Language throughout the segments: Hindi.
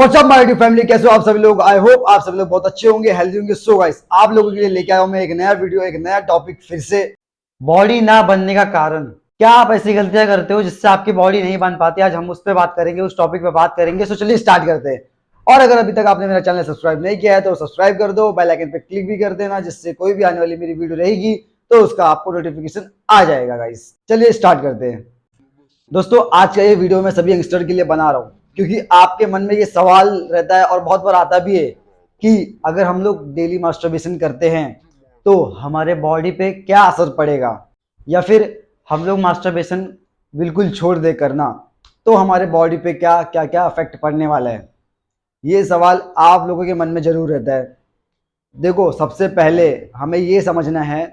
What's up my dear family, कैसे हो आप सभी लोग। आई होप आप सभी लोग बहुत अच्छे होंगे, हेल्दी होंगे। सो गाइस, आप लोगों के लिए लेके आया हूं मैं एक नया वीडियो, एक नया टॉपिक फिर से। बॉडी ना बनने का कारण क्या, आप ऐसी गलतियां करते हो जिससे आपकी बॉडी नहीं बन पाती। आज हम उस पर बात करेंगे, उस टॉपिक पे बात करेंगे। सो चलिए स्टार्ट करते हैं। और अगर अभी तक आपने मेरा चैनल सब्सक्राइब नहीं किया है तो सब्सक्राइब कर दो, बेल आइकन पे क्लिक भी कर देना, जिससे कोई भी आने वाली मेरी वीडियो रहेगी तो उसका आपको नोटिफिकेशन आ जाएगा। गाइस चलिए स्टार्ट करते हैं। दोस्तों, आज का ये वीडियो मैं सभी यंगस्टर के लिए बना रहा हूँ, क्योंकि आपके मन में ये सवाल रहता है और बहुत बार आता भी है कि अगर हम लोग डेली मास्टरबेशन करते हैं तो हमारे बॉडी पे क्या असर पड़ेगा, या फिर हम लोग मास्टरबेशन बिल्कुल छोड़ दे करना तो हमारे बॉडी पे क्या क्या क्या इफेक्ट पड़ने वाला है। ये सवाल आप लोगों के मन में जरूर रहता है। देखो, सबसे पहले हमें ये समझना है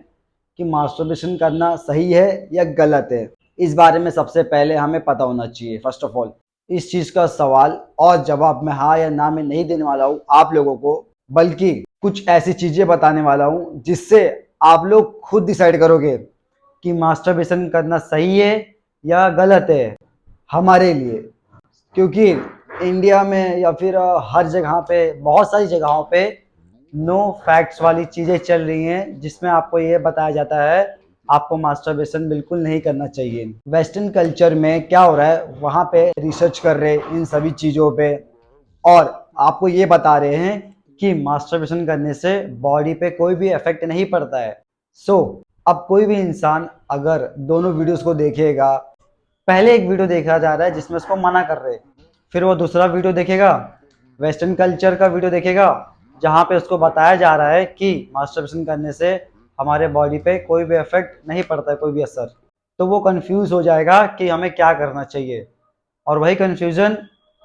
कि मास्टरबेशन करना सही है या गलत है। इस बारे में सबसे पहले हमें पता होना चाहिए। फर्स्ट ऑफ ऑल, इस चीज़ का सवाल और जवाब मैं हाँ या ना में नहीं देने वाला हूँ आप लोगों को, बल्कि कुछ ऐसी चीज़ें बताने वाला हूँ जिससे आप लोग खुद डिसाइड करोगे कि मास्टरबेशन करना सही है या गलत है हमारे लिए। क्योंकि इंडिया में या फिर हर जगह पे, बहुत सारी जगहों पे नो फैक्ट्स वाली चीज़ें चल रही हैं, जिसमें आपको ये बताया जाता है आपको मास्टरबेशन बिल्कुल नहीं करना चाहिए। वेस्टर्न कल्चर में क्या हो रहा है, वहाँ पे रिसर्च कर रहे हैं इन सभी चीज़ों पे, और आपको ये बता रहे हैं कि मास्टरबेशन करने से बॉडी पे कोई भी इफेक्ट नहीं पड़ता है। अब कोई भी इंसान अगर दोनों वीडियोस को देखेगा, पहले एक वीडियो देखा जा रहा है जिसमें उसको मना कर रहे हैं, फिर वो दूसरा वीडियो देखेगा, वेस्टर्न कल्चर का वीडियो देखेगा, जहाँ पे उसको बताया जा रहा है कि मास्टरबेशन करने से हमारे बॉडी पे कोई भी इफेक्ट नहीं पड़ता है, कोई भी असर, तो वो कंफ्यूज हो जाएगा कि हमें क्या करना चाहिए। और वही कंफ्यूजन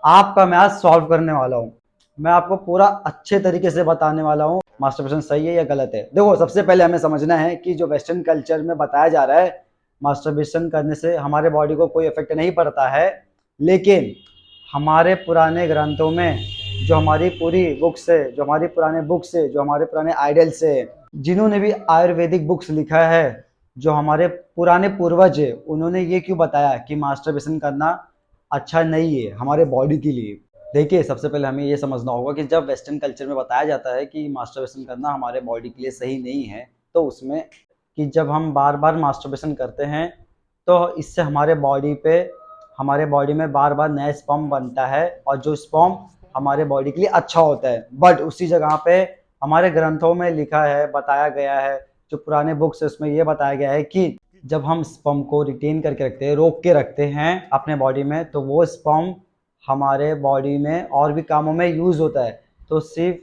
आपका मैं आज सॉल्व करने वाला हूँ। मैं आपको पूरा अच्छे तरीके से बताने वाला हूँ मास्टरबेशन सही है या गलत है। देखो, सबसे पहले हमें समझना है कि जो वेस्टर्न कल्चर में बताया जा रहा है मास्टरबेशन करने से हमारे बॉडी को कोई इफेक्ट नहीं पड़ता है, लेकिन हमारे पुराने ग्रंथों में, जो हमारी पूरी बुक्स है, जो हमारी पुराने बुक्स है, जो हमारे पुराने आइडल्स है, जिन्होंने भी आयुर्वेदिक बुक्स लिखा है, जो हमारे पुराने पूर्वज है, उन्होंने ये क्यों बताया कि मास्टरबेशन करना अच्छा नहीं है हमारे बॉडी के लिए। देखिए, सबसे पहले हमें ये समझना होगा कि जब वेस्टर्न कल्चर में बताया जाता है कि मास्टरबेशन करना हमारे बॉडी के लिए सही नहीं है, तो उसमें कि जब हम बार बार मास्टरबेशन करते हैं तो इससे हमारे बॉडी में बार बार नया स्पर्म बनता है, और जो स्पर्म हमारे बॉडी के लिए अच्छा होता है। बट उसी जगह पे हमारे ग्रंथों में लिखा है, बताया गया है, जो पुराने बुक्स है उसमें ये बताया गया है कि जब हम स्पर्म को रिटेन करके रखते हैं, रोक के रखते हैं अपने बॉडी में, तो वो स्पर्म हमारे बॉडी में और भी कामों में यूज़ होता है। तो सिर्फ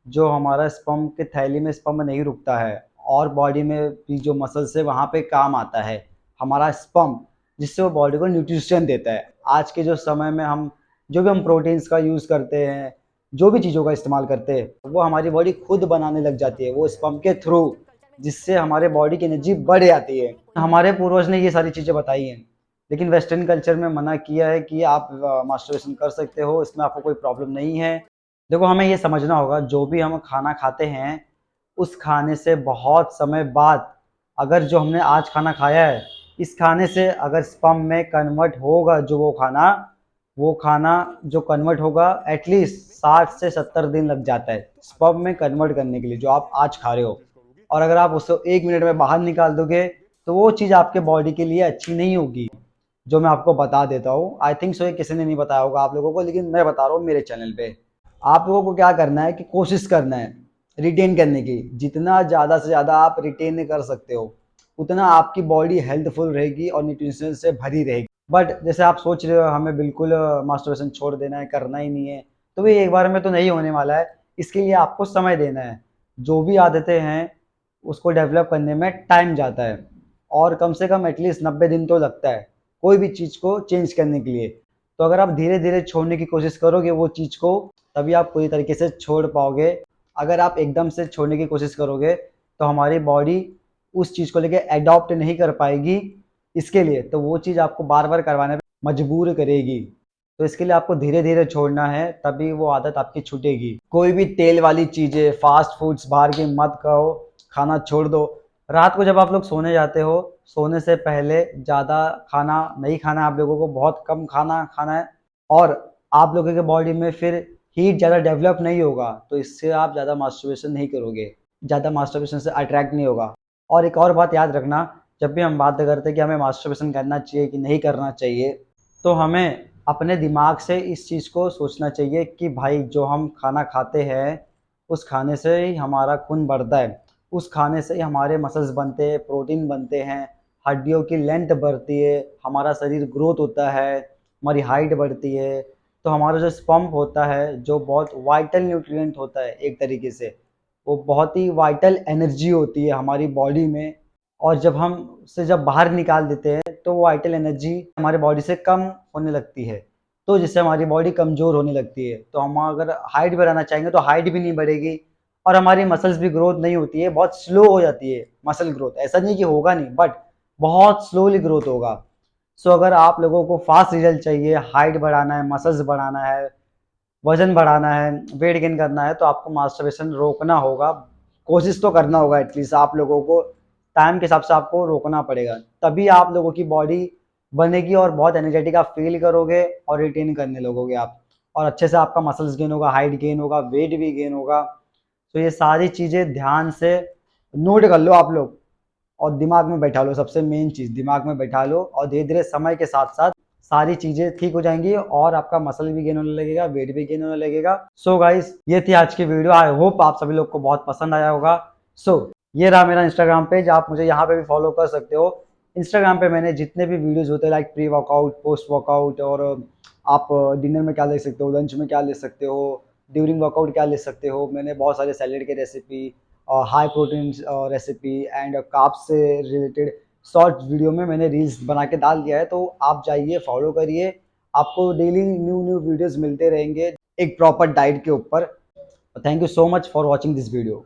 जो हमारा स्पर्म के थैली में स्पर्म नहीं रुकता है, और बॉडी में भी जो मसल्स है वहाँ पे काम आता है हमारा स्पर्म, जिससे वो बॉडी को न्यूट्रिशन देता है। आज के जो समय में हम जो भी हम प्रोटीन्स का यूज़ करते हैं, जो भी चीज़ों का इस्तेमाल करते हैं, वो हमारी बॉडी खुद बनाने लग जाती है वो स्पर्म के थ्रू, जिससे हमारे बॉडी की एनर्जी बढ़ जाती है। हमारे पूर्वज ने ये सारी चीज़ें बताई हैं, लेकिन वेस्टर्न कल्चर में मना किया है कि आप मास्टरबेशन कर सकते हो, इसमें आपको कोई प्रॉब्लम नहीं है। देखो, हमें ये समझना होगा, जो भी हम खाना खाते हैं उस खाने से बहुत समय बाद, अगर जो हमने आज खाना खाया है, इस खाने से अगर स्पर्म में कन्वर्ट होगा, जो वो खाना जो कन्वर्ट होगा, एटलीस्ट 60 से 70 दिन लग जाता है स्पर्म में कन्वर्ट करने के लिए, जो आप आज खा रहे हो। और अगर आप उसको 1 मिनट में बाहर निकाल दोगे तो वो चीज़ आपके बॉडी के लिए अच्छी नहीं होगी, जो मैं आपको बता देता हूँ। आई थिंक सो ये किसी ने नहीं बताया होगा आप लोगों को, लेकिन मैं बता रहा हूँ मेरे चैनल पे। आप लोगों को क्या करना है कि कोशिश करना है रिटेन करने की। जितना ज़्यादा से ज़्यादा आप रिटेन कर सकते हो, उतना आपकी बॉडी हेल्थफुल रहेगी और न्यूट्रिशन से भरी रहेगी। बट जैसे आप सोच रहे हो हमें बिल्कुल मास्टरबेशन छोड़ देना है, करना ही नहीं है, तो ये एक बार में तो नहीं होने वाला है। इसके लिए आपको समय देना है। जो भी आदतें हैं उसको डेवलप करने में टाइम जाता है, और कम से कम एटलीस्ट 90 दिन तो लगता है कोई भी चीज़ को चेंज करने के लिए। तो अगर आप धीरे धीरे छोड़ने की कोशिश करोगे वो चीज़ को, तभी आप पूरी तरीके से छोड़ पाओगे। अगर आप एकदम से छोड़ने की कोशिश करोगे तो हमारी बॉडी उस चीज़ को लेके अडॉप्ट नहीं कर पाएगी। इसके लिए तो वो चीज़ आपको बार बार करवाने पे मजबूर करेगी। तो इसके लिए आपको धीरे धीरे छोड़ना है, तभी वो आदत आपकी छूटेगी। कोई भी तेल वाली चीज़ें, फास्ट फूड्स बाहर की मत खाओ, खाना छोड़ दो। रात को जब आप लोग सोने जाते हो, सोने से पहले ज़्यादा खाना नहीं खाना है आप लोगों को, बहुत कम खाना खाना है। और आप लोगों के बॉडी में फिर हीट ज़्यादा डेवलप नहीं होगा, तो इससे आप ज़्यादा मास्टरबेशन नहीं करोगे, ज़्यादा मास्टरबेशन से अट्रैक्ट नहीं होगा। और एक और बात याद रखना, जब भी हम बात करते हैं कि हमें मास्टरबेशन करना चाहिए कि नहीं करना चाहिए, तो हमें अपने दिमाग से इस चीज़ को सोचना चाहिए कि भाई जो हम खाना खाते हैं, उस खाने से ही हमारा खून बढ़ता है, उस खाने से ही हमारे मसल्स बनते हैं, प्रोटीन बनते हैं, हड्डियों की लेंथ बढ़ती है, हमारा शरीर ग्रोथ होता है, हमारी हाइट बढ़ती है। तो हमारा जो स्पर्म होता है, जो बहुत वाइटल न्यूट्रिएंट होता है एक तरीके से, वो बहुत ही वाइटल एनर्जी होती है हमारी बॉडी में, और जब हम उसे जब बाहर निकाल देते हैं, तो वो वाइटल एनर्जी हमारे बॉडी से कम होने लगती है, तो जिससे हमारी बॉडी कमज़ोर होने लगती है। तो हम अगर हाइट बढ़ाना चाहेंगे, तो हाइट भी नहीं बढ़ेगी और हमारी मसल्स भी ग्रोथ नहीं होती है, बहुत स्लो हो जाती है मसल ग्रोथ। ऐसा नहीं कि होगा नहीं, बट बहुत स्लोली ग्रोथ होगा। सो अगर आप लोगों को फास्ट रिजल्ट चाहिए, हाइट बढ़ाना है, मसल्स बढ़ाना है, वज़न बढ़ाना है, वेट गेन करना है, तो आपको मास्टरबेशन रोकना होगा। कोशिश तो करना होगा, एटलीस्ट आप लोगों को टाइम के हिसाब से आपको रोकना पड़ेगा। तभी आप लोगों की बॉडी बनेगी और बहुत एनर्जेटिक आप फ़ील करोगे और रिटेन करने लगोगे आप। और अच्छे से आपका मसल्स गेन होगा, हाइट गेन होगा, वेट भी गेन होगा। तो ये सारी चीज़ें ध्यान से नोट कर लो आप लोग और दिमाग में बैठा लो। सबसे मेन चीज़ दिमाग में बैठा लो, और धीरे-धीरे समय के साथ-साथ सारी चीज़ें ठीक हो जाएँगी और आपका मसल भी गेन होने लगेगा, वेट भी गेन होने लगेगा। सो गाइस, ये थी आज की वीडियो। आई होप आप सभी लोग को बहुत पसंद आया होगा। सो ये रहा मेरा इंस्टाग्राम पेज, आप मुझे यहाँ पे भी फॉलो कर सकते हो। इंस्टाग्राम पे मैंने जितने भी वीडियोज़ होते हैं, like pre workout, post workout, और आप डिनर में क्या ले सकते हो, लंच में क्या ले सकते हो, ड्यूरिंग वर्कआउट क्या ले सकते हो। मैंने बहुत सारे सैलेड की recipe, high protein recipe and carbs से रिलेटेड शॉर्ट वीडियो में मैंने रील्स बना के डाल दिया है, तो आप जाइए फॉलो करिए। आपको डेली न्यू न्यू वीडियोस मिलते रहेंगे एक प्रॉपर डाइट के ऊपर। Thank you so much for watching this video.